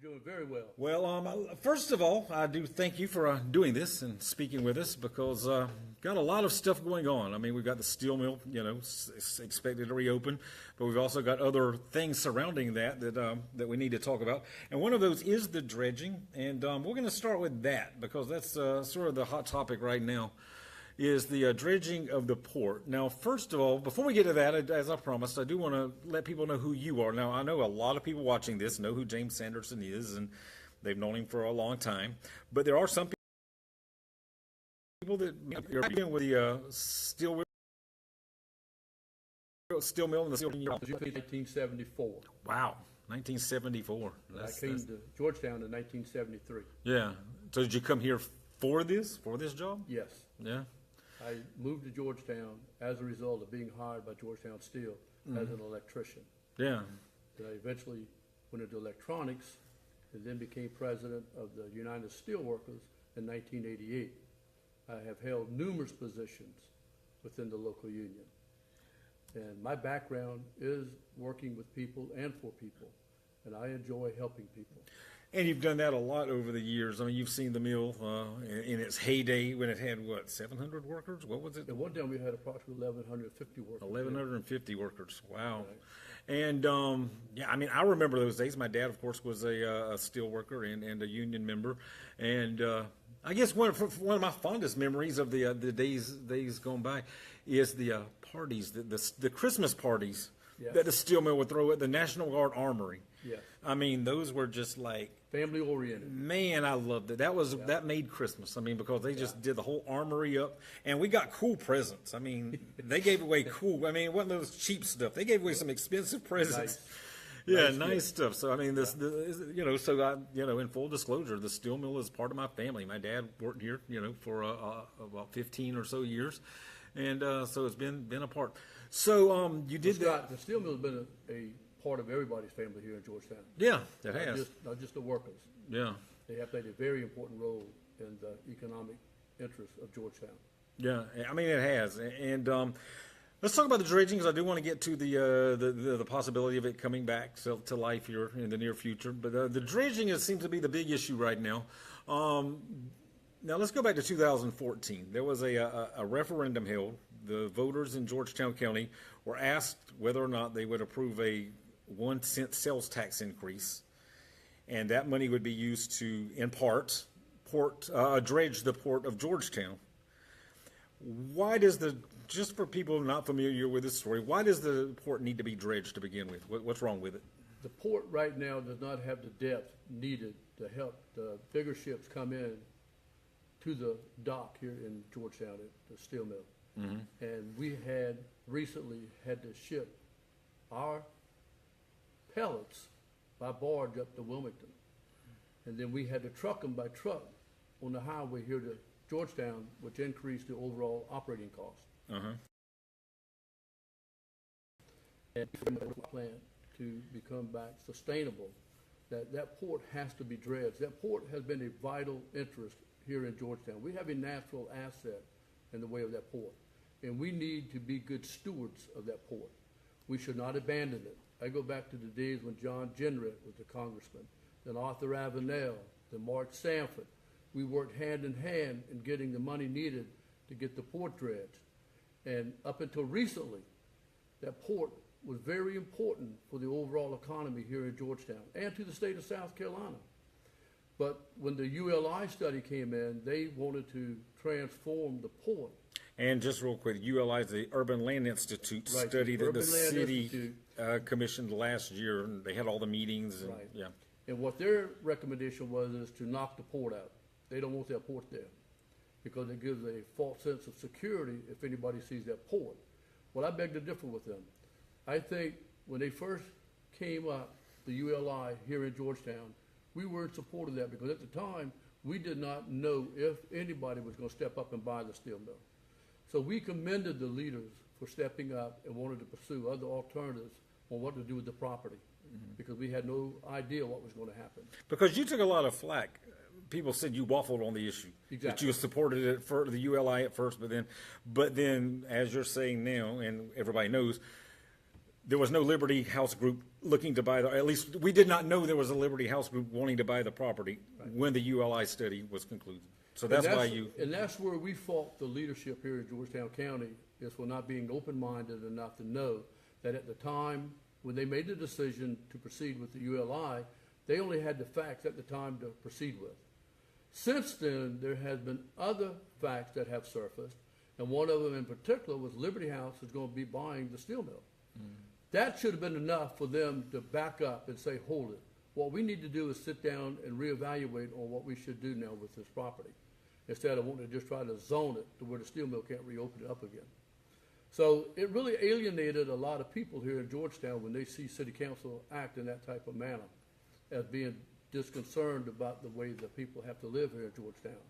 Doing very well. Well, first of all, I do thank you for doing this and speaking with us because got a lot of stuff going on. I mean, we've got the steel mill, it's expected to reopen, but we've also got other things surrounding that we need to talk about. And one of those is the dredging, and we're going to start with that because that's sort of the hot topic right now. Is the dredging of the port. Now, first of all, before we get to that, as I promised, I do want to let people know who you are. Now, I know a lot of people watching this know who James Sanderson is, and they've known him for a long time. But there are some people that are dealing with the steel mill and the steel mill. 1974. Wow, 1974. I came to Georgetown in 1973. Yeah. So did you come here for this job? Yes. Yeah. I moved to Georgetown as a result of being hired by Georgetown Steel as an electrician. Yeah. And I eventually went into electronics and then became president of the United Steelworkers in 1988. I have held numerous positions within the local union. And my background is working with people and for people, and I enjoy helping people. And you've done that a lot over the years. I mean, you've seen the mill in its heyday when it had, 700 workers? What was it? At one time, we had approximately 1,150 workers. 1,150 workers. Wow. Right. And, I remember those days. My dad, of course, was a steel worker and a union member. And I guess one of my fondest memories of the days gone by is the parties, the Christmas parties. Yes. That the steel mill would throw at the National Guard Armory. Yes. I mean, those were just like family oriented. Man, I loved it. That made Christmas. I mean, because they just did the whole armory up, and we got cool presents. I mean, they gave away cool. I mean, it wasn't those cheap stuff. They gave away some expensive presents. Nice stuff. So I mean, in full disclosure, the steel mill is part of my family. My dad worked here, for about 15 or so years, and so it's been a part. So you did that. The steel mill has been a part of everybody's family here in Georgetown. Yeah, it has. Not just the workers. Yeah. They have played a very important role in the economic interests of Georgetown. Yeah, I mean it has. And let's talk about the dredging because I do want to get to the possibility of it coming back to life here in the near future. But the dredging seems to be the big issue right now. Now let's go back to 2014. There was a referendum held. The voters in Georgetown County were asked whether or not they would approve a 1-cent sales tax increase, and that money would be used to, in part, dredge the port of Georgetown. Why does just for people not familiar with this story, why does the port need to be dredged to begin with? What's wrong with it? The port right now does not have the depth needed to help the bigger ships come in to the dock here in Georgetown at the steel mill. Mm-hmm. And we had recently had to ship our pellets by barge up to Wilmington. And then we had to truck them by truck on the highway here to Georgetown, which increased the overall operating cost. Uh-huh. And plan to become back sustainable, that port has to be dredged. That port has been a vital interest here in Georgetown. We have a natural asset in the way of that port. And we need to be good stewards of that port. We should not abandon it. I go back to the days when John Jenrette was the congressman, then Arthur Avenel, then Mark Sanford. We worked hand in hand in getting the money needed to get the port dredged. And up until recently, that port was very important for the overall economy here in Georgetown and to the state of South Carolina. But when the ULI study came in, they wanted to transform the port. And just real quick, ULI is the Urban Land Institute study that the city commissioned last year, and they had all the meetings. And, right. Yeah. And what their recommendation was is to knock the port out. They don't want that port there because it gives a false sense of security if anybody sees that port. Well, I beg to differ with them. I think when they first came up, the ULI here in Georgetown, we were in support of that because at the time, we did not know if anybody was going to step up and buy the steel mill. So we commended the leaders for stepping up and wanted to pursue other alternatives on what to do with the property because we had no idea what was going to happen. Because you took a lot of flack. People said you waffled on the issue. Exactly. That you supported it for the ULI at first, but then, as you're saying now, and everybody knows, there was no Liberty House group looking to buy at least we did not know there was a Liberty House group wanting to buy the property when the ULI study was concluded. So that's why you. And that's where we fault the leadership here in Georgetown County, is for not being open-minded enough to know that at the time when they made the decision to proceed with the ULI, they only had the facts at the time to proceed with. Since then, there has been other facts that have surfaced, and one of them in particular was Liberty House is going to be buying the steel mill. That should have been enough for them to back up and say, hold it. What we need to do is sit down and reevaluate on what we should do now with this property, instead of wanting to just try to zone it to where the steel mill can't reopen it up again. So it really alienated a lot of people here in Georgetown when they see city council act in that type of manner, as being disconcerted about the way that people have to live here in Georgetown.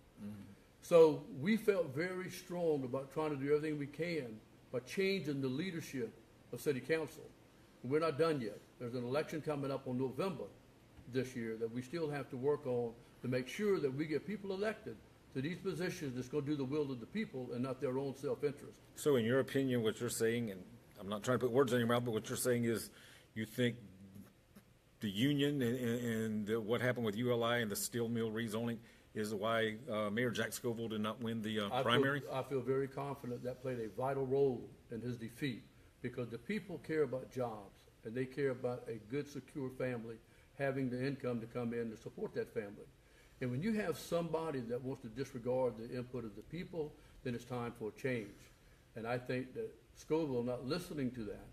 So we felt very strong about trying to do everything we can by changing the leadership of city council. We're not done yet. There's an election coming up on November this year that we still have to work on to make sure that we get people elected to these positions that's going to do the will of the people and not their own self-interest. So in your opinion, what you're saying, and I'm not trying to put words in your mouth, but what you're saying is you think the union and what happened with ULI and the steel mill rezoning is why Mayor Jack Scoville did not win the primary? I feel very confident that played a vital role in his defeat, because the people care about jobs, and they care about a good, secure family having the income to come in to support that family. And when you have somebody that wants to disregard the input of the people, then it's time for a change. And I think that Scoville, not listening to that,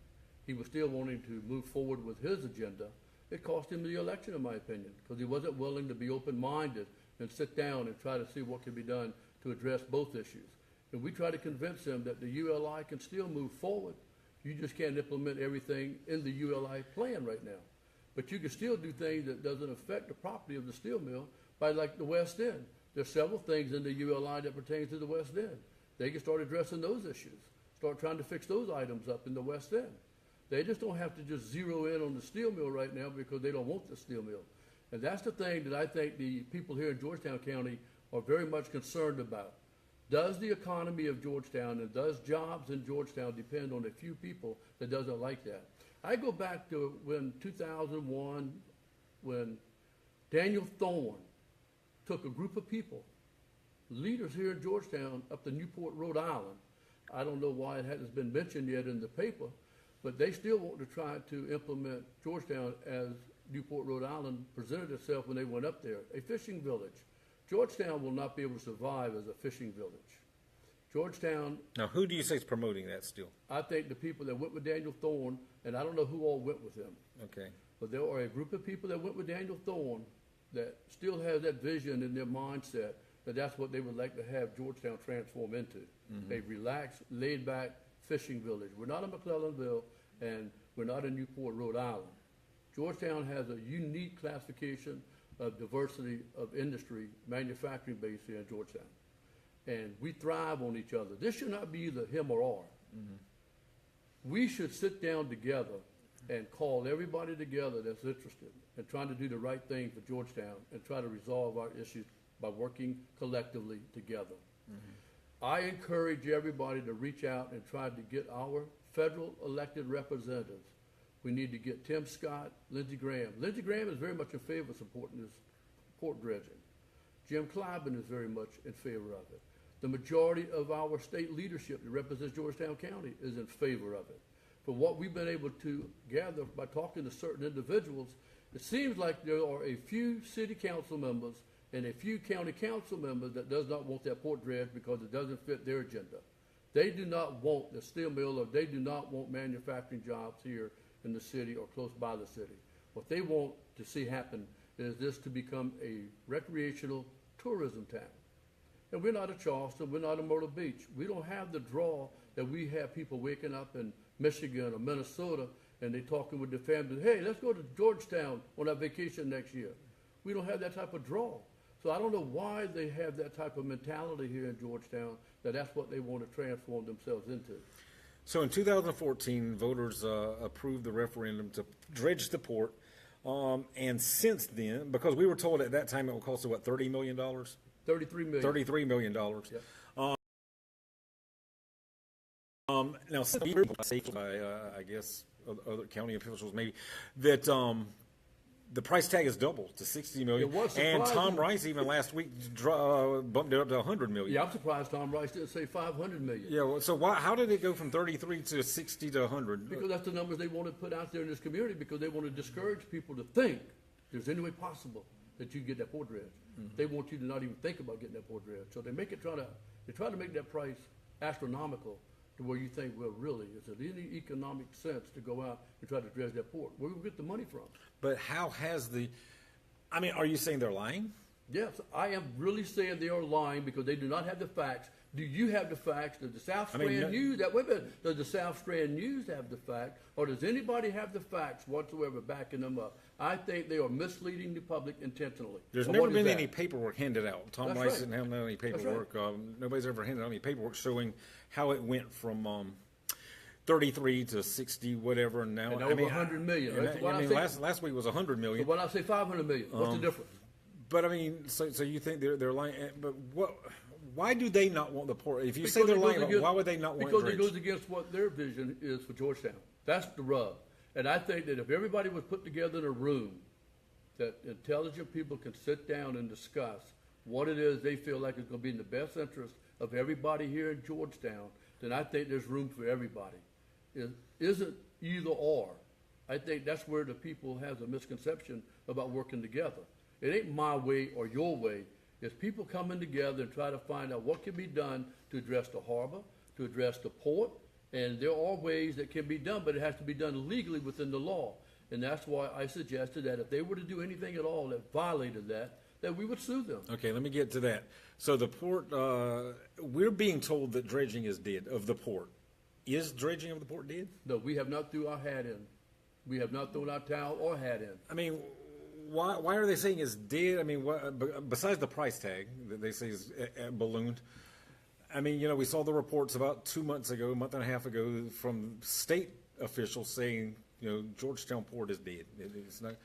he was still wanting to move forward with his agenda. It cost him the election, in my opinion, because he wasn't willing to be open-minded and sit down and try to see what can be done to address both issues. And we try to convince him that the ULI can still move forward. You just can't implement everything in the ULI plan right now. But you can still do things that doesn't affect the property of the steel mill, by like the West End. There's several things in the ULI that pertain to the West End. They can start addressing those issues, start trying to fix those items up in the West End. They just don't have to just zero in on the steel mill right now because they don't want the steel mill. And that's the thing that I think the people here in Georgetown County are very much concerned about. Does the economy of Georgetown and does jobs in Georgetown depend on a few people that doesn't like that? I go back to when 2001, when Daniel Thorne took a group of people, leaders here in Georgetown, up to Newport, Rhode Island. I don't know why it hasn't been mentioned yet in the paper, but they still want to try to implement Georgetown as Newport, Rhode Island presented itself when they went up there, a fishing village. Georgetown will not be able to survive as a fishing village. Georgetown. Now, who do you say is promoting that still? I think the people that went with Daniel Thorne, and I don't know who all went with him. Okay. But there are a group of people that went with Daniel Thorne that still have that vision in their mindset that that's what they would like to have Georgetown transform into. A relaxed, laid-back fishing village. We're not in McClellanville, and we're not in Newport, Rhode Island. Georgetown has a unique classification of diversity of industry, manufacturing base here in Georgetown. And we thrive on each other. This should not be either him or R. We should sit down together and call everybody together that's interested and trying to do the right thing for Georgetown and try to resolve our issues by working collectively together. I encourage everybody to reach out and try to get our federal elected representatives. We need to get Tim Scott, Lindsey Graham. Lindsey Graham is very much in favor of supporting this port dredging. Jim Clyburn is very much in favor of it. The majority of our state leadership that represents Georgetown County is in favor of it. From what we've been able to gather by talking to certain individuals, it seems like there are a few city council members and a few county council members that does not want that port dredge because it doesn't fit their agenda. They do not want the steel mill, or they do not want manufacturing jobs here in the city or close by the city. What they want to see happen is this to become a recreational tourism town. And we're not a Charleston, we're not a Myrtle Beach. We don't have the draw that we have people waking up in Michigan or Minnesota and they talking with their families, hey, let's go to Georgetown on our vacation next year. We don't have that type of draw. So I don't know why they have that type of mentality here in Georgetown, that that's what they want to transform themselves into. So in 2014, voters approved the referendum to dredge the port. And since then, because we were told at that time it would cost, what, $30 million? $33 million. $33 million. Yep. Now, I guess, other county officials maybe, that the price tag is doubled to $60 million. And Tom Rice even last week bumped it up to $100 million. Yeah, I'm surprised Tom Rice didn't say $500 million. Yeah, well, so how did it go from 33 to 60 to 100? Because that's the numbers they want to put out there in this community, because they want to discourage people to think there's any way possible that you can get that port dredge. They want you to not even think about getting that port dredge. So they try to make that price astronomical to where you think, well, really, is it any economic sense to go out and try to dredge that port? Where do we get the money from? But how has are you saying they're lying? Yes, I am really saying they are lying because they do not have the facts. Do you have the facts? Does the South Strand News, does the South Strand News have the facts? Or does anybody have the facts whatsoever backing them up? I think they are misleading the public intentionally. There's never been any paperwork handed out. Tom That's Rice right. didn't have any paperwork. Right. Nobody's ever handed out any paperwork showing how it went from 33 to 60, whatever, and now. And over $100 million. Last week was $100 million. So when I say $500 million, what's the difference? But I mean, so you think they're lying? But what? Why do they not want the port? If you say Because they're it goes lying, against- why would they not want it Because it dredged? goes against what their vision is for Georgetown. That's the rub. And I think that if everybody was put together in a room, that intelligent people can sit down and discuss what it is they feel like is going to be in the best interest of everybody here in Georgetown, then I think there's room for everybody. It isn't either or. I think that's where the people has a misconception about working together. It ain't my way or your way. It's people coming together and try to find out what can be done to address the harbor, to address the port, and there are ways that can be done, but it has to be done legally within the law. And that's why I suggested that if they were to do anything at all that violated that we would sue them. Okay, let me get to that. So the port, we're being told that dredging is dead of the port. Is dredging of the port dead? No, we have not threw our hat in. We have not thrown our towel or hat in. I mean, why are they saying it's dead? I mean, besides the price tag that they say is ballooned, I mean, we saw the reports about 2 months ago, a month and a half ago, from state officials saying, Georgetown Port is dead. It's not.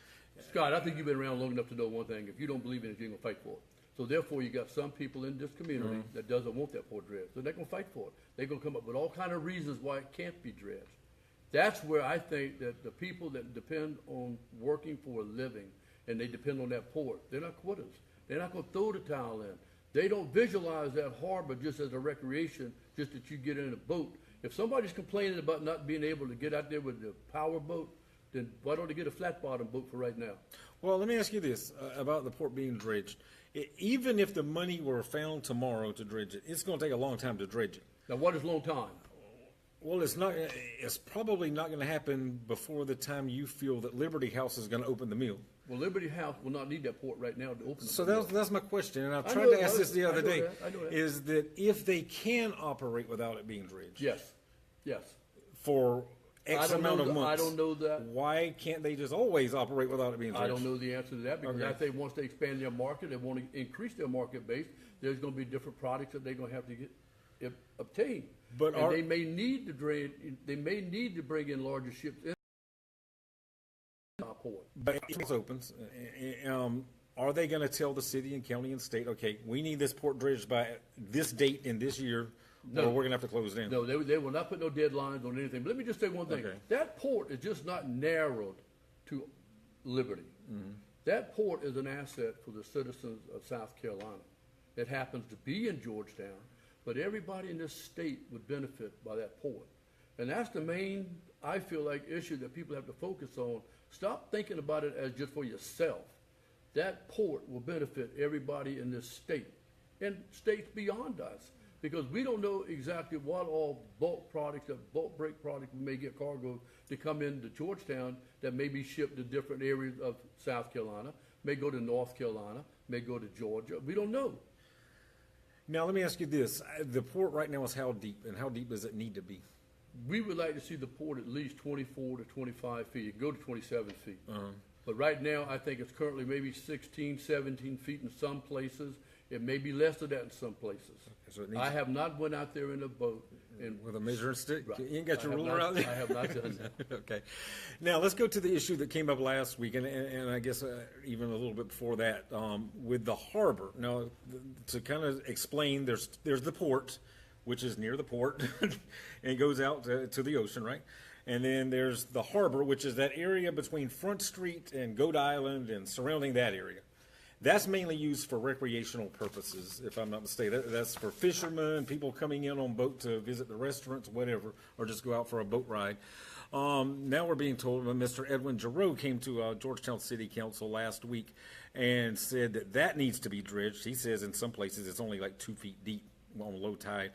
Scott, I think you've been around long enough to know one thing. If you don't believe in it, you're going to fight for it. So therefore, you got some people in this community that doesn't want that port dredged. So they're going to fight for it. They're going to come up with all kind of reasons why it can't be dredged. That's where I think that the people that depend on working for a living and they depend on that port, they're not quitters. They're not going to throw the towel in. They don't visualize that harbor just as a recreation, just that you get in a boat. If somebody's complaining about not being able to get out there with the power boat, then why don't they get a flat bottom boat for right now? Well, let me ask you this about the port being dredged. Even if the money were found tomorrow to dredge it, it's going to take a long time to dredge it. Now, what is long time? Well, it's probably not going to happen before the time you feel that Liberty House is going to open the mill. Well, Liberty House will not need that port right now to open. So that's my question, and I I tried know to ask this the other day. I know that. Is that if they can operate without it being dredged? Yes, yes. For X amount of months. I don't know that. Why can't they just always operate without it being dredged? I don't know the answer to that because I think once they expand their market, they want to increase their market base. There's going to be different products that they're going to have to obtain. But they may need to They may need to bring in larger ships in our port. But if it opens, are they going to tell the city and county and state, okay, we need this port dredged by this date in this year, No. or we're going to have to close down? No, they will not put no deadlines on anything. But let me just say one thing. Okay. That port is just not narrowed to Liberty. Mm-hmm. That port is an asset for the citizens of South Carolina. It happens to be in Georgetown, but everybody in this state would benefit by that port. And that's the main, I feel like, issue that people have to focus on. Stop thinking about it as just for yourself. That port will benefit everybody in this state and states beyond us, because we don't know exactly what all bulk products, bulk break products we may get cargo to come into Georgetown that may be shipped to different areas of South Carolina, may go to North Carolina, may go to Georgia. We don't know. Now, let me ask you this. The port right now is how deep, and how deep does it need to be? We would like to see the port at least 24 to 25 feet. It can go to 27 feet. But right now, I think it's currently maybe 16, 17 feet in some places. It may be less than that in some places. So it needs I have not went out there in a boat. with a measuring stick? Right. You ain't got your I have ruler not- out there? I have not done that. Okay. Now, let's go to the issue that came up last week, and I guess even a little bit before that, with the harbor. Now, to kind of explain, there's the port, which is near the port, and it goes out to the ocean, right? And then there's the harbor, which is that area between Front Street and Goat Island and surrounding that area. That's mainly used for recreational purposes, if I'm not mistaken. That's for fishermen, people coming in on boat to visit the restaurants, whatever, or just go out for a boat ride. Now we're being told that Mr. Edwin Giroux came to Georgetown City Council last week and said that that needs to be dredged. He says in some places it's only like 2 feet deep on low tide.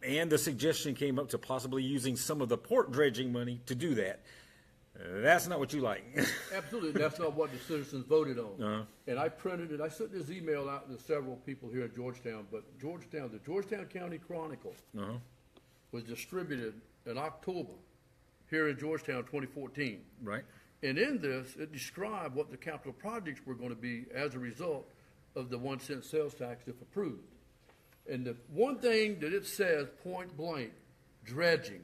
And the suggestion came up to possibly using some of the port dredging money to do that. That's not what you like. Absolutely, that's not what the citizens voted on. And I printed it, I sent this email out to several people here in Georgetown, but the Georgetown County Chronicle was distributed in October here in Georgetown 2014. Right. And in this, it described what the capital projects were going to be as a result of the 1 cent sales tax if approved. And the one thing that it says point blank, dredging.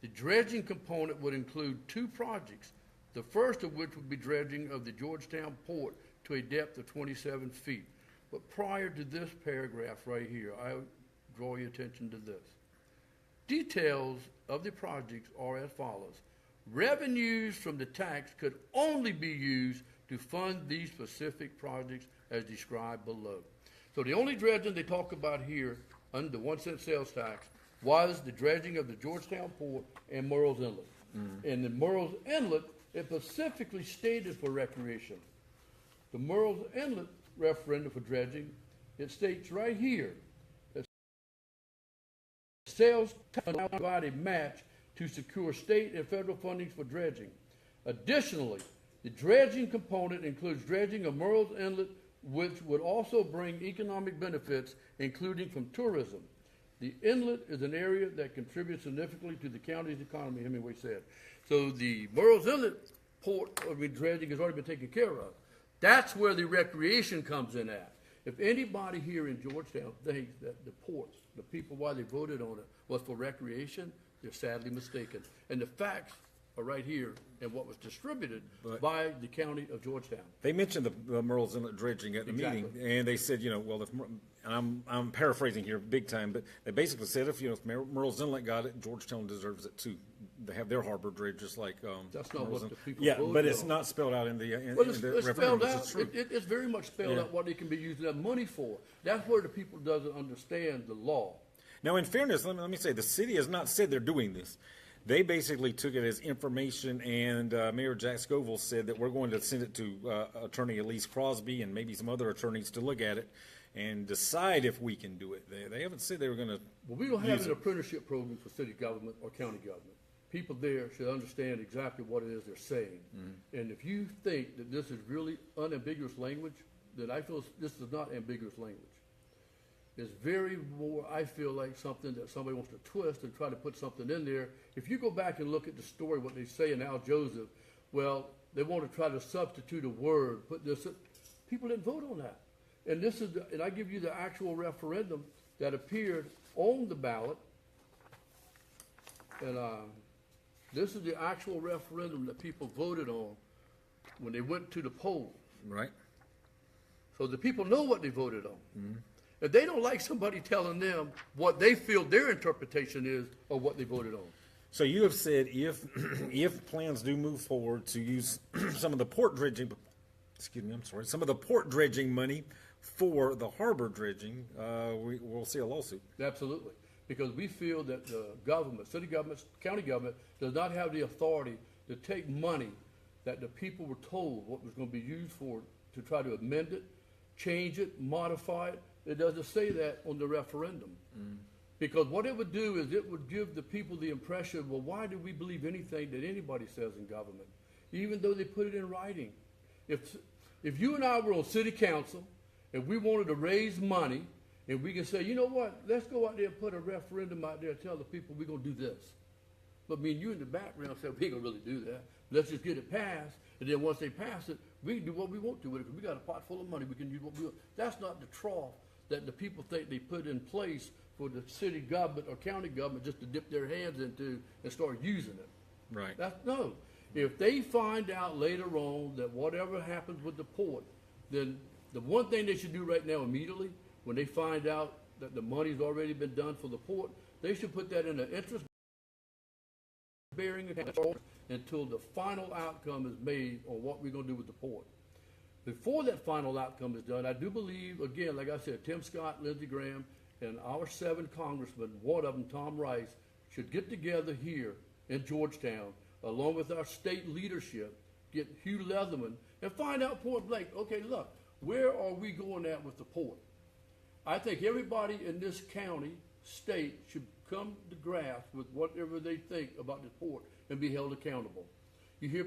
The dredging component would include 2 projects, the first of which would be dredging of the Georgetown port to a depth of 27 feet. But prior to this paragraph right here, I draw your attention to this. Details of the projects are as follows. Revenues from the tax could only be used to fund these specific projects as described below. So the only dredging they talk about here under the 1 cent sales tax was the dredging of the Georgetown Port and Murrells Inlet. And the Murrells Inlet, it specifically stated for recreation. The Murrells Inlet referendum for dredging, it states right here that sales tax will provide a match to secure state and federal funding for dredging. Additionally, the dredging component includes dredging of Murrells Inlet, which would also bring economic benefits, including from tourism. The inlet is an area that contributes significantly to the county's economy, Hemingway said. So the Murrells Inlet port dredging has already been taken care of. That's where the recreation comes in at. If anybody here in Georgetown thinks that the ports, the people why they voted on it, was for recreation, they're sadly mistaken. And the facts are right here and what was distributed by the county of Georgetown. They mentioned the Murrells Inlet dredging at the meeting, and they said, well, if I'm paraphrasing here big time, but they basically said if Murrells Inlet got it, Georgetown deserves it too. They have their harbor dredged just like that's not what the people voted but it's not spelled out in the it's spelled out. It's very much spelled out what they can be using that money for. That's where the people doesn't understand the law. Now, in fairness, let me say the city has not said they're doing this. They basically took it as information, and Mayor Jack Scoville said that we're going to send it to Attorney Elise Crosby and maybe some other attorneys to look at it and decide if we can do it. They haven't said they were going to. Well, we don't have an apprenticeship program for city government or county government. People there should understand exactly what it is they're saying. And if you think that this is really unambiguous language, then I feel this is not ambiguous language. It's very more, I feel like something that somebody wants to twist and try to put something in there. If you go back and look at the story, what they say in Al Joseph, well, they want to try to substitute a word, put this, people didn't vote on that. And this is, and I give you the actual referendum that appeared on the ballot. And this is the actual referendum that people voted on when they went to the poll. Right. So the people know what they voted on. If they don't like somebody telling them what they feel their interpretation is of what they voted on. So you have said if plans do move forward to use some of the port dredging, some of the port dredging money for the harbor dredging, we'll see a lawsuit. Absolutely, because we feel that the government, city government, county government, does not have the authority to take money that the people were told what was going to be used for to try to amend it, change it, modify it. It doesn't say that on the referendum. Because what it would do is it would give the people the impression, well, why do we believe anything that anybody says in government, even though they put it in writing? If you and I were on city council and we wanted to raise money and we can say, you know what, let's go out there and put a referendum out there and tell the people we're going to do this. But me and you in the background said, we ain't going to really do that. Let's just get it passed. And then once they pass it, we can do what we want to with it because we got a pot full of money. We can use what we want. That's not the trough that the people think they put in place for the city government or county government just to dip their hands into and start using it. Right. No. If they find out later on that whatever happens with the port, then the one thing they should do right now immediately, when they find out that the money's already been done for the port, they should put that in an interest bearing until the final outcome is made on what we're going to do with the port. Before that final outcome is done, I do believe, again, like I said, Tim Scott, Lindsey Graham, and our 7 congressmen, one of them, Tom Rice, should get together here in Georgetown, along with our state leadership, get Hugh Leatherman, and find out point blank, okay, look, where are we going at with the port? I think everybody in this county, state, should come to grasp with whatever they think about the port and be held accountable. You hear,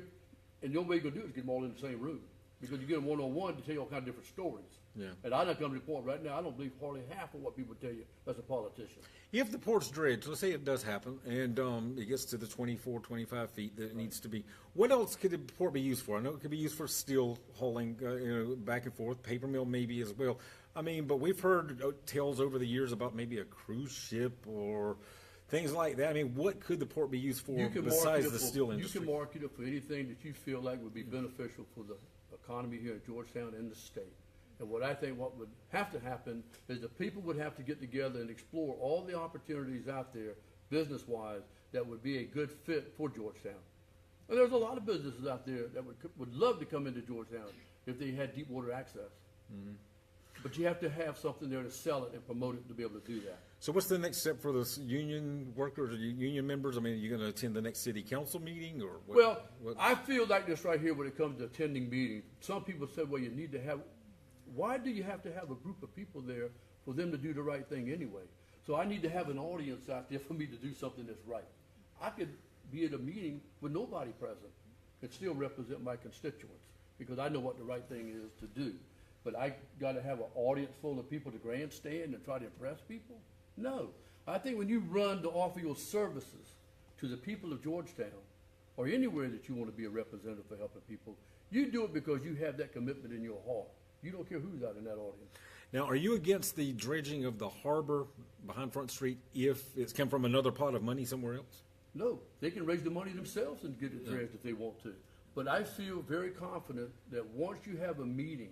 and the only way you're going to do it is get them all in the same room, because you get them one-on-one to tell you all kinds of different stories. Yeah. And I don't come to the point right now, I don't believe hardly half of what people tell you as a politician. If the port's dredged, let's say it does happen, and it gets to the 24, 25 feet that it needs to be, what else could the port be used for? I know it could be used for steel hauling, back and forth, paper mill maybe as well. I mean, but we've heard tales over the years about maybe a cruise ship or things like that. I mean, what could the port be used for besides the steel industry? You can market it for anything that you feel like would be beneficial for the economy here in Georgetown and the state. And what I think what would have to happen is that people would have to get together and explore all the opportunities out there, business-wise, that would be a good fit for Georgetown. And there's a lot of businesses out there that would love to come into Georgetown if they had deep water access. Mm-hmm. But you have to have something there to sell it and promote it to be able to do that. So what's the next step for the union workers or union members? I mean, are you going to attend the next city council meeting or what? Well, I feel like this right here when it comes to attending meetings. Some people said, well, you need to have, why do you have to have a group of people there for them to do the right thing anyway? So I need to have an audience out there for me to do something that's right. I could be at a meeting with nobody present and still represent my constituents because I know what the right thing is to do. But I got to have an audience full of people to grandstand and try to impress people? No. I think when you run to offer your services to the people of Georgetown or anywhere that you want to be a representative for helping people, you do it because you have that commitment in your heart. You don't care who's out in that audience. Now, are you against the dredging of the harbor behind Front Street if it's come from another pot of money somewhere else? No. They can raise the money themselves and get it dredged if they want to. But I feel very confident that once you have a meeting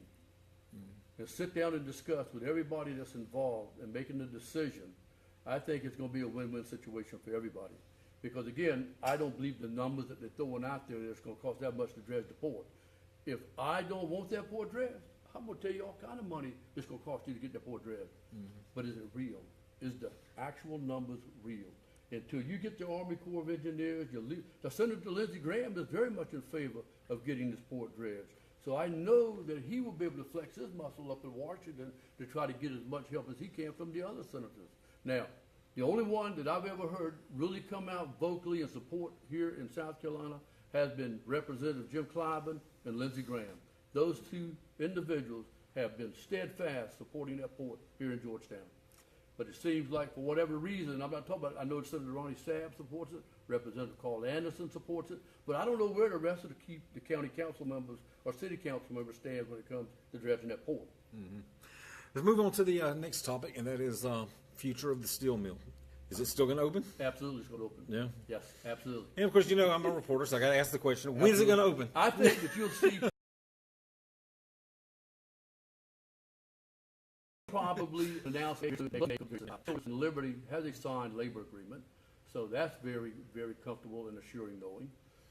and sit down and discuss with everybody that's involved in making the decision, I think it's going to be a win-win situation for everybody. Because again, I don't believe the numbers that they're throwing out there that it's going to cost that much to dredge the port. If I don't want that port dredged, I'm going to tell you all kind of money it's going to cost you to get that port dredged. But is it real? Is the actual numbers real? Until you get the Army Corps of Engineers, the Senator Lindsey Graham is very much in favor of getting this port dredged. So I know that he will be able to flex his muscle up in Washington to try to get as much help as he can from the other senators. Now, the only one that I've ever heard really come out vocally in support here in South Carolina has been Representative Jim Clyburn and Lindsey Graham. Those two individuals have been steadfast supporting that port here in Georgetown. But it seems like for whatever reason, I'm not talking about, I know Senator Ronnie Sabb supports it, Representative Carl Anderson supports it, but I don't know where the rest of the county council members or city council members stand when it comes to dredging that port. Mm-hmm. Let's move on to the next topic, and that is future of the steel mill. Is it still going to open? Absolutely, it's going to open. Yeah? Yes, absolutely. And of course, you know, I'm a reporter, so I got to ask the question, when is it going to open? I think that you'll see probably announced Liberty has a signed labor agreement, so that's very, very comfortable and assuring knowing.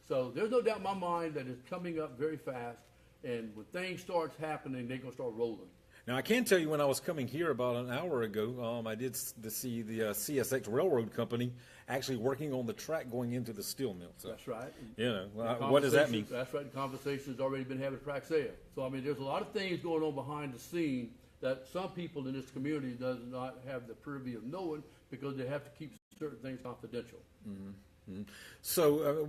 So there's no doubt in my mind that it's coming up very fast, and when things starts happening, they're going to start rolling. Now, I can tell you when I was coming here about an hour ago, I did see the CSX Railroad Company actually working on the track going into the steel mill. So, that's right. You know, what does that mean? That's right. The conversation has already been having tracks there. So, I mean, there's a lot of things going on behind the scene that some people in this community does not have the purview of knowing because they have to keep certain things confidential. Mm-hmm. Mm-hmm. So,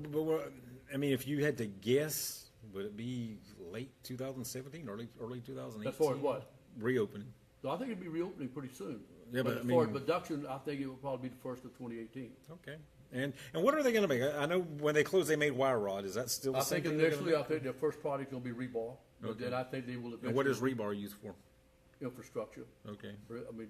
I mean, if you had to guess, would it be late 2017, early 2018? As far as what? Reopening. So I think it'll be reopening pretty soon. Yeah, but as far as production, I think it will probably be the first of 2018. Okay. And what are they going to make? I know when they closed, they made wire rod. Is that still the same thing? Initially, I think their first product will be rebar. But then I think they will eventually. And what is rebar used for? Infrastructure. Okay. I mean,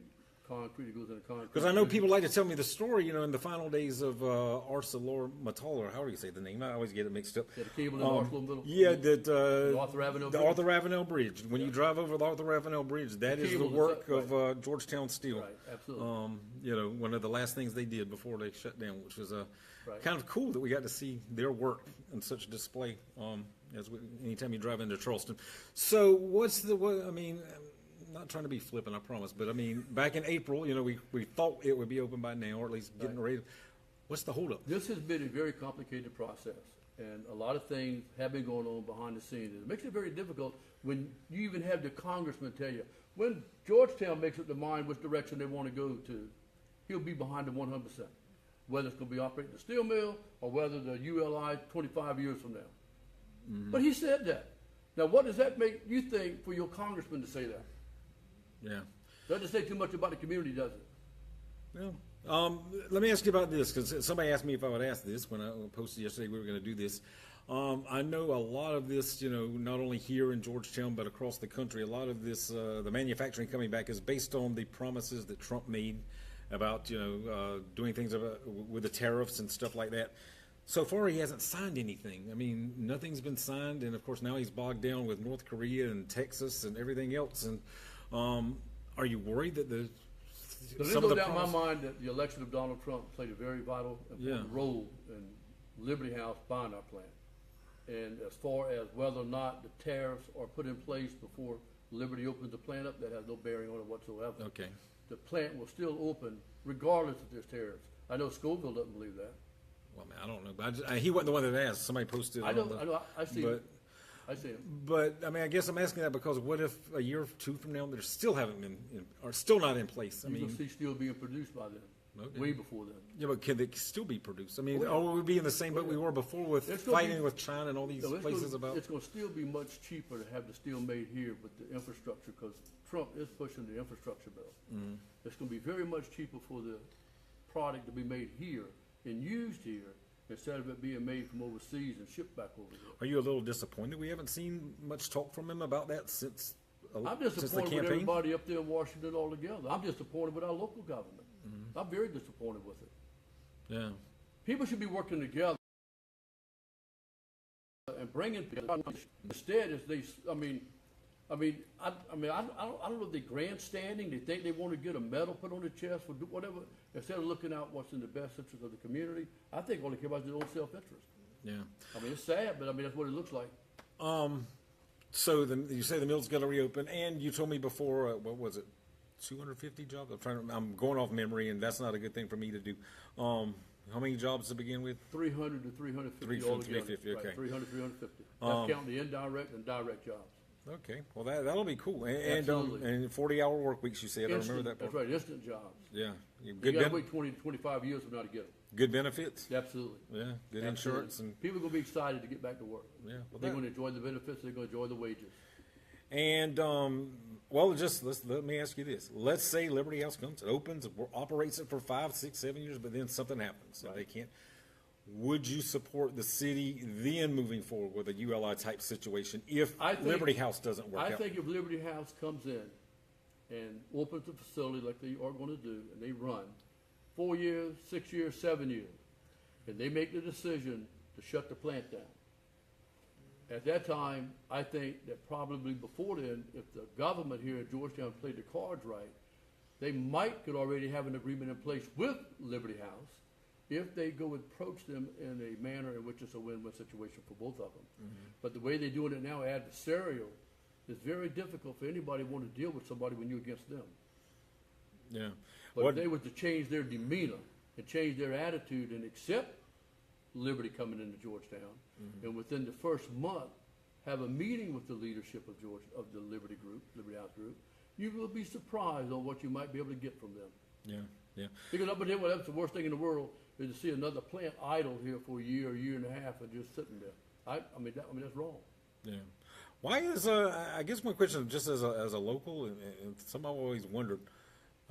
concrete. It goes into concrete. Because I know people like to tell me the story, in the final days of ArcelorMittal, or how do you say the name? I always get it mixed up. Yeah, the cable in ArcelorMittal. Yeah, the Arthur Avenue Bridge. Arthur Avenue Bridge. When you drive over the Arthur Avenue Bridge, that is the work of Georgetown Steel. Right, absolutely. One of the last things they did before they shut down, which was kind of cool that we got to see their work in such display. Anytime you drive into Charleston. So I'm not trying to be flippant, I promise, but back in April, we thought it would be open by now, or at least getting ready. What's the holdup? This has been a very complicated process, and a lot of things have been going on behind the scenes. It makes it very difficult when you even have the congressman tell you, when Georgetown makes up their mind which direction they want to go to, he'll be behind them 100%, whether it's going to be operating the steel mill or whether the ULI 25 years from now. Mm-hmm. But he said that. Now, what does that make you think for your congressman to say that? Yeah. Doesn't say too much about the community, does it? Well, let me ask you about this, because somebody asked me if I would ask this when I posted yesterday we were going to do this. I know a lot of this, not only here in Georgetown, but across the country, a lot of this, the manufacturing coming back is based on the promises that Trump made about, doing things with the tariffs and stuff like that. So far, he hasn't signed anything. Nothing's been signed, and of course now he's bogged down with North Korea and Texas and everything else. And are you worried that there's no doubt in my mind that the election of Donald Trump played a very vital important role in Liberty House buying our plant. And as far as whether or not the tariffs are put in place before Liberty opens the plant up, that has no bearing on it whatsoever. Okay. The plant will still open regardless if there's tariffs. I know Scoville doesn't believe that. Well, I don't know, but he wasn't the one that asked. Somebody posted. I see him. I see him. But I guess I'm asking that because what if a year or two from now they're still haven't been, or still not in place? You'll see steel being produced by then, way before then. Yeah, but can they still be produced? Or will we be in the same boat we were before with fighting with China and all these places about? It's going to still be much cheaper to have the steel made here with the infrastructure, because Trump is pushing the infrastructure bill. Mm-hmm. It's going to be very much cheaper for the product to be made here and used here, instead of it being made from overseas and shipped back over here. Are you a little disappointed we haven't seen much talk from him about that since the campaign? I'm disappointed with everybody up there in Washington altogether. I'm disappointed with our local government. Mm-hmm. I'm very disappointed with it. Yeah. People should be working together and bringing people. Instead, if they, I don't know if they're grandstanding. They think they want to get a medal put on their chest for whatever. Instead of looking out what's in the best interest of the community, I think all they care about is their own self-interest. Yeah. It's sad, but that's what it looks like. So you say the mill's going to reopen, and you told me before, what was it, 250 jobs? I'm going off memory, and that's not a good thing for me to do. How many jobs to begin with? 300 to 350 350, okay. Right, 300, 350. That's counting the indirect and direct jobs. Okay, well that'll be cool, and 40-hour work weeks. You said I remember that part. That's right, instant jobs. Yeah, you got to wait 20 to 25 years from now to get them. Good benefits. Absolutely. Yeah, good insurance, and people are going to be excited to get back to work. Yeah, they're going to enjoy the benefits. They're going to enjoy the wages. And let me ask you this: let's say Liberty House comes, it opens, operates it for 5, 6, 7 years, but then something happens, so they can't. Would you support the city then moving forward with a ULI type situation if Liberty House doesn't work out? I think if Liberty House comes in and opens the facility like they are going to do, and they run 4 years, 6 years, 7 years, and they make the decision to shut the plant down, at that time, I think that probably before then, if the government here in Georgetown played the cards right, they could already have an agreement in place with Liberty House if they go approach them in a manner in which it's a win-win situation for both of them. Mm-hmm. But the way they're doing it now, adversarial, is very difficult for anybody who want to deal with somebody when you're against them. Yeah. But if they were to change their demeanor and change their attitude and accept Liberty coming into Georgetown, mm-hmm. and within the first month have a meeting with the leadership of the Liberty House Group, you will be surprised on what you might be able to get from them. Yeah, yeah. Because up until that's the worst thing in the world is to see another plant idle here for a year and a half, and just sitting there. That's wrong. Yeah. Why is I guess my question, just as a local, and something I've always wondered.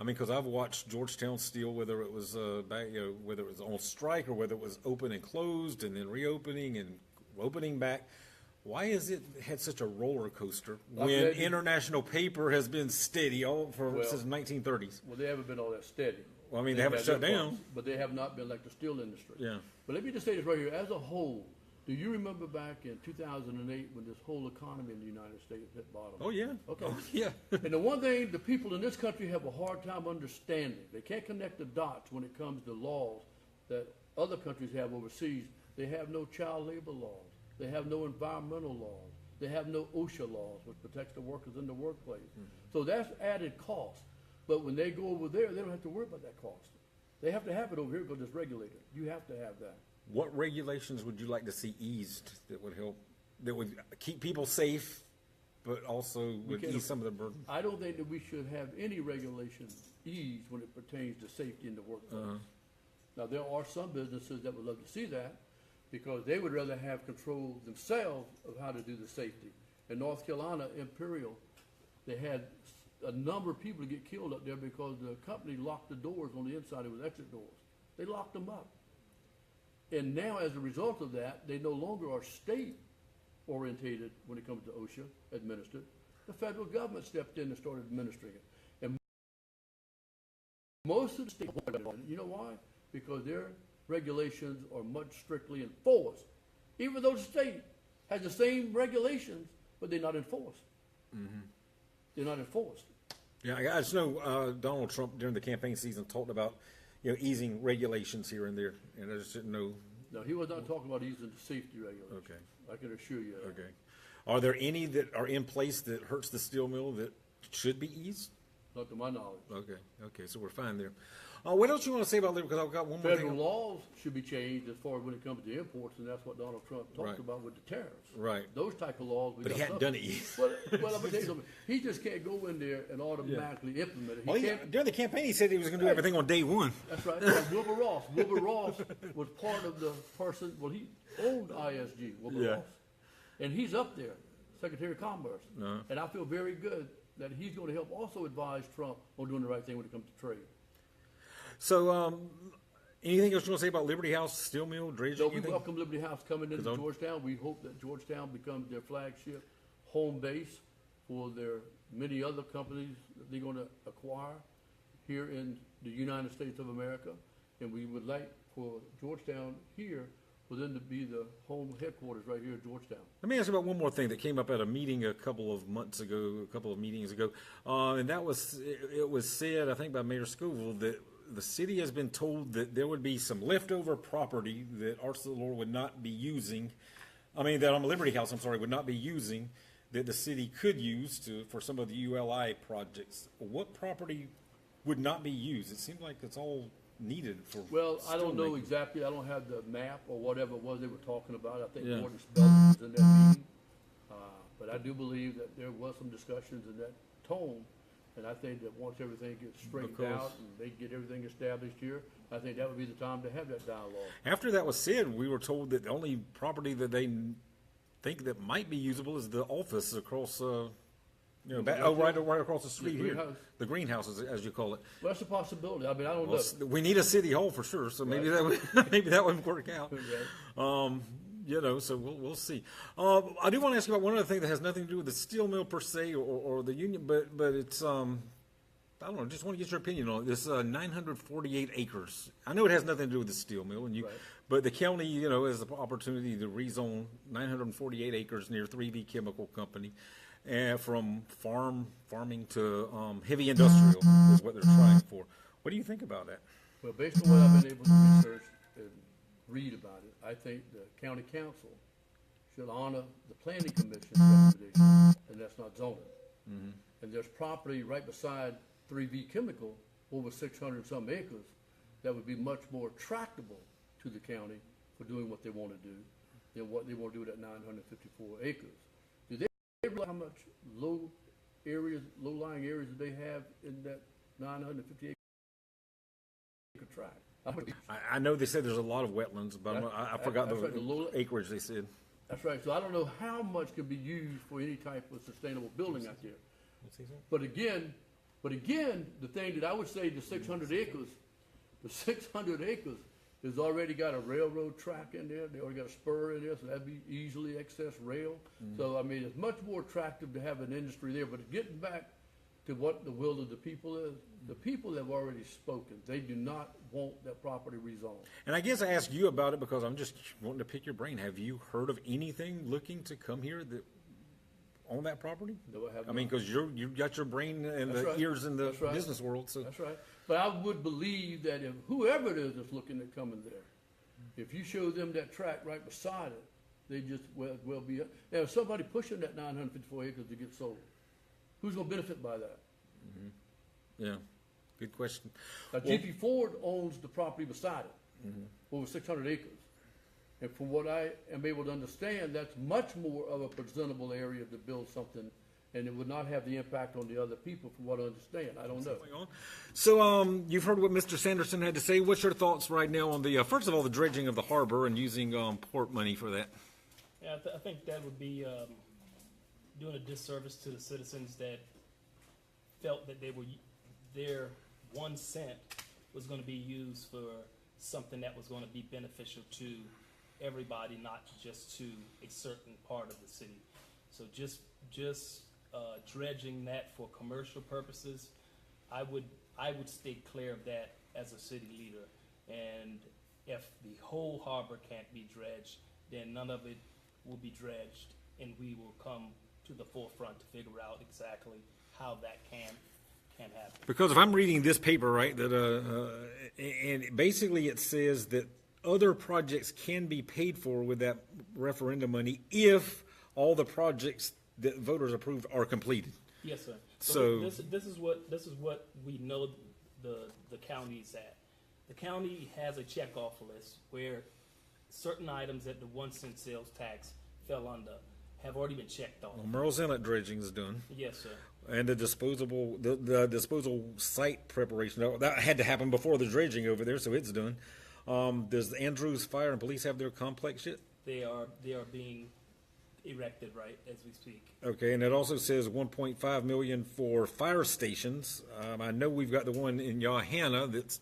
Because I've watched Georgetown Steel, whether it was whether it was on strike or whether it was open and closed and then reopening and opening back. Why has it had such a roller coaster I'm when glad you- international paper has been steady since the 1930s? Well, they haven't been all that steady. Well, I mean, they They've haven't had shut their down. problems, but they have not been like the steel industry. Yeah. But let me just say this right here, as a whole, do you remember back in 2008 when this whole economy in the United States hit bottom? Oh, yeah. Okay. Oh, yeah. And the one thing the people in this country have a hard time understanding, they can't connect the dots when it comes to laws that other countries have overseas. They have no child labor laws. They have no environmental laws. They have no OSHA laws, which protects the workers in the workplace. So that's added cost. But when they go over there, they don't have to worry about that cost. They have to have it over here because it's regulated. You have to have that. What regulations would you like to see eased that would help, that would keep people safe, but also would can't- ease some of the burden? I don't think that we should have any regulations eased when it pertains to safety in the workplace. Now, there are some businesses that would love to see that because they would rather have control themselves of how to do the safety. In North Carolina, Imperial, they had a number of people get killed up there because the company locked the doors on the inside. It was exit doors. They locked them up. And now, as a result of that, they no longer are state-orientated when it comes to OSHA administered. The federal government stepped in and started administering it. And most of the states, you know why? Because their regulations are much strictly enforced. Even though the state has the same regulations, but they're not enforced. They're not enforced. Yeah, I just know Donald Trump during the campaign season talked about, easing regulations here and there, and I just didn't know. No, he was not talking about easing the safety regulations. Okay. I can assure you that. Okay. Are there any that are in place that hurts the steel mill that should be eased? Not to my knowledge. Okay, so we're fine there. What else you want to say about labor? Because I've got one more Federal thing. laws should be changed as far as when it comes to imports, and that's what Donald Trump talked Right. about with the tariffs. Right. Those type of laws. But he hadn't done it yet. Well, I'm going to tell you something. He just can't go in there and automatically implement it. He Well, can't. during the campaign, he said he was going to do everything on day one. That's right. Like Wilbur Ross. Wilbur Ross was part of the person, well, he owned ISG, Wilbur Yeah. Ross. And he's up there, Secretary of Commerce. Uh-huh. And I feel very good that he's going to help also advise Trump on doing the right thing when it comes to trade. So, anything else you want to say about Liberty House, steel mill, dredging? So we anything? welcome Liberty House coming into Because Georgetown. We hope that Georgetown becomes their flagship home base for their many other companies that they're going to acquire here in the United States of America. And we would like for Georgetown here for them to be the home headquarters right here in Georgetown. Let me ask you about one more thing that came up at a meeting a couple of meetings ago, and that was it was said, I think, by Mayor Scoville that the city has been told that there would be some leftover property that ArcelorMittal would not be using. That Liberty House, would not be using, that the city could use for some of the ULI projects. What property would not be used? It seemed like it's all needed for. Well, I don't know steelmaking. exactly. I don't have the map or whatever it was they were talking about. I think Yeah. Gordon Spelling was in that meeting. But I do believe that there was some discussions in that tone. And I think that once everything gets straightened Because- out and they get everything established here, I think that would be the time to have that dialogue. After that was said, we were told that the only property that they think that might be usable is the office across, right across the street here. greenhouse. The greenhouse, as you call it. Well, that's a possibility. I don't Well, know. we need a city hall for sure, so maybe that would maybe that would work out. So we'll see. I do want to ask you about one other thing that has nothing to do with the steel mill per se or the union, but it's I don't know. Just want to get your opinion on it. This 948 acres. I know it has nothing to do with the steel mill, Right. but the county, has the opportunity to rezone 948 acres near 3V Chemical Company, from farming to heavy industrial is what they're trying for. What do you think about that? Well, based on what I've been able to research and read about it, I think the county council should honor the planning commission's recommendation, and that's not zoning. And there's property right beside 3V Chemical, over 600 some acres, that would be much more tractable to the county for doing what they want to do than what they want to do with that 954 acres. Do they realize how much low-lying areas that they have in that 950 acre tract? I know they said there's a lot of wetlands, but I forgot That's right, the the low- acreage they said. That's right. So I don't know how much can be used for any type of sustainable building out there. But again, the thing that I would say, the 600 acres There's already got a railroad track in there. They already got a spur in there, so that'd be easily accessed rail. So, I mean, it's much more attractive to have an industry there. But getting back to what the will of the people is, the people have already spoken. They do not want that property rezoned. And I guess I ask you about it because I'm just wanting to pick your brain. Have you heard of anything looking to come here that on that property? No, I have I mean, not. because you've got your brain and That's the right. ears in the That's right. business world. So That's right. But I would believe that if whoever it is that's looking at coming there, if you show them that track right beside it, they just well be. Now, if somebody pushing that 954 acres to get sold, who's going to benefit by that? yeah, good question. Now, Well- GP Ford owns the property beside it, over 600 acres. And from what I am able to understand, that's much more of a presentable area to build something, and it would not have the impact on the other people, from what I understand. I don't know. So you've heard what Mr. Sanderson had to say. What's your thoughts right now on the first of all the dredging of the harbor and using port money for that? Yeah, I think that would be doing a disservice to the citizens that felt that their 1 cent was going to be used for something that was going to be beneficial to everybody, not just to a certain part of the city. So just dredging that for commercial purposes, I would stay clear of that as a city leader. And if the whole harbor can't be dredged, then none of it will be dredged, and we will come to the forefront to figure out exactly how that can happen. Because if I'm reading this paper right, that and basically it says that other projects can be paid for with that referendum money if all the projects that voters approved are completed. Yes, sir. So- this is what we know the county's at. The county has a checkoff list where certain items that the 1 cent sales tax fell under have already been checked off. Merle's Inlet dredging is done, Yes, sir. and the disposal site preparation that had to happen before the dredging over there, so it's done. Does Andrews Fire and Police have their complex yet? They are being erected right as we speak. Okay, and it also says 1.5 million for fire stations. I know we've got the one in Yohanna that's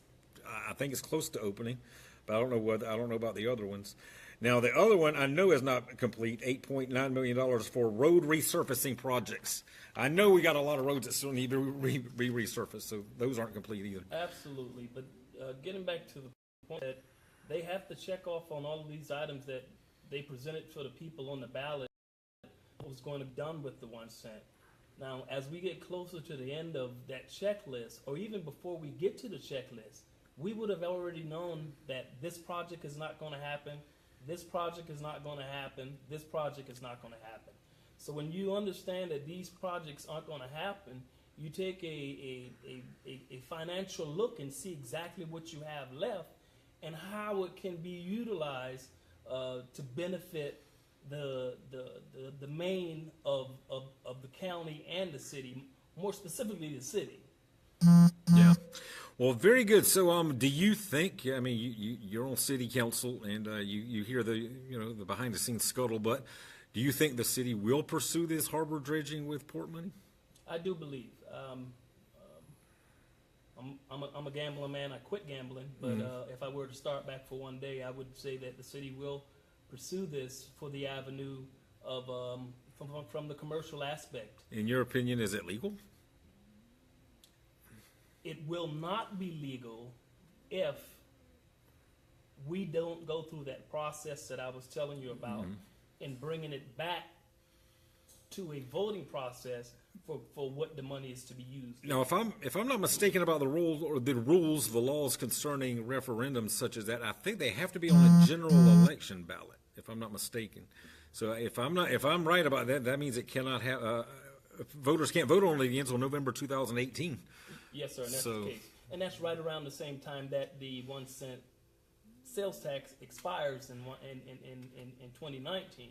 I think it's close to opening, but I don't know about the other ones. Now the other one I know is not complete. $8.9 million for road resurfacing projects. I know we got a lot of roads that still need to be resurfaced, so those aren't complete either. Absolutely, but getting back to the point that they have to check off on all of these items that they presented for the people on the ballot what was going to be done with the 1 cent. Now, as we get closer to the end of that checklist, or even before we get to the checklist, we would have already known that this project is not going to happen, this project is not going to happen, this project is not going to happen. So when you understand that these projects aren't going to happen, you take a financial look and see exactly what you have left and how it can be utilized to benefit the main of the county and the city, more specifically the city. Yeah. Well, very good. So, do you think? I mean, you're on city council, and you hear the behind the scenes scuttlebutt. Do you think the city will pursue this harbor dredging with port money? I do believe. I'm a gambling man. I quit gambling, but if I were to start back for one day, I would say that the city will pursue this for the avenue of from the commercial aspect. In your opinion, is it legal? It will not be legal if we don't go through that process that I was telling you about and bringing it back to a voting process for what the money is to be used. Now, if I'm not mistaken about the rules, the laws concerning referendums such as that, I think they have to be on a general election ballot. If I'm not mistaken, so if I'm right about that, that means it cannot have voters can't vote on it again until November 2018. Yes, sir, and that's the case. And that's right around the same time that the 1 cent sales tax expires in 2019.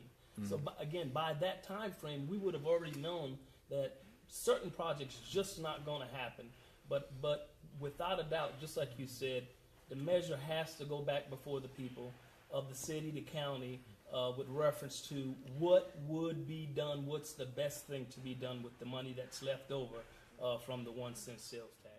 So again, by that time frame, we would have already known that certain projects just not going to happen. But without a doubt, just like you said, the measure has to go back before the people of the city, the county, with reference to what would be done, what's the best thing to be done with the money that's left over from the 1 cent sales tax.